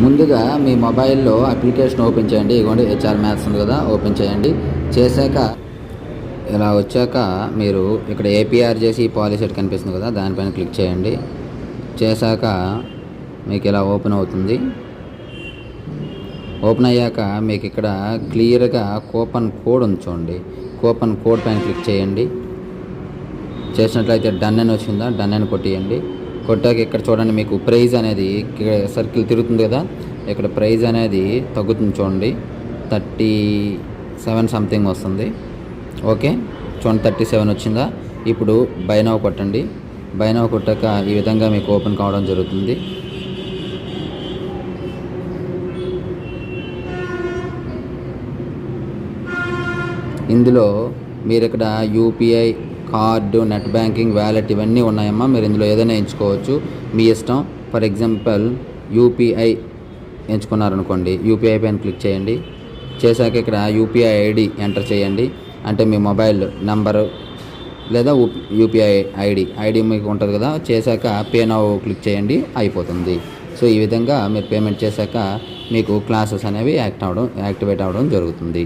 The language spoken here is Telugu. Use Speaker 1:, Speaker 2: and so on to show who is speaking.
Speaker 1: ముందుగా మీ మొబైల్లో అప్లికేషన్ ఓపెన్ చేయండి. ఇదిగోండి హెచ్ఆర్ మ్యాథ్స్ ఉంది కదా, ఓపెన్ చేయండి. చేశాక ఇలా వచ్చాక మీరు ఇక్కడ ఏపీఆర్ చేసి పాలిసీ కనిపిస్తుంది కదా, దానిపైన క్లిక్ చేయండి. చేశాక మీకు ఇలా ఓపెన్ అవుతుంది. ఓపెన్ అయ్యాక మీకు ఇక్కడ క్లియర్గా కూపన్ కోడ్ ఉంది చూడండి. కూపన్ కోడ్ పైన క్లిక్ చేయండి. చేసినట్లయితే డన్ అని వచ్చిందా, డన్ అని కొట్టేయండి. కొట్టాక ఇక్కడ చూడండి మీకు ప్రైజ్ అనేది సర్కిల్ తిరుగుతుంది కదా, ఇక్కడ ప్రైజ్ అనేది తగ్గుతుంది చూడండి. 37 సంథింగ్ వస్తుంది. ఓకే చూడండి 37 వచ్చిందా. ఇప్పుడు బై నౌ కొట్టండి. బై నౌ కొట్టాక ఈ విధంగా మీకు ఓపెన్ కావడం జరుగుతుంది. ఇందులో మీరు ఇక్కడ UPI, card, net banking, wallet ఇవన్నీ ఉన్నాయమ్మా. మీరు ఇందులో ఏదైనా ఎంచుకోవచ్చు, మీ ఇష్టం. ఫర్ ఎగ్జాంపుల్ యూపీఐ ఎంచుకున్నారనుకోండి, యూపీఐ పైన క్లిక్ చేయండి. చేశాక ఇక్కడ యూపీఐ ఐడి ఎంటర్ చేయండి. అంటే మీ మొబైల్ నంబరు లేదా యూపీఐ ఐడి మీకు ఉంటుంది కదా. చేశాక పే నౌ క్లిక్ చేయండి, అయిపోతుంది. సో ఈ విధంగా మీరు పేమెంట్ చేశాక మీకు క్లాసెస్ అనేవి యాక్టివేట్ అవ్వడం జరుగుతుంది.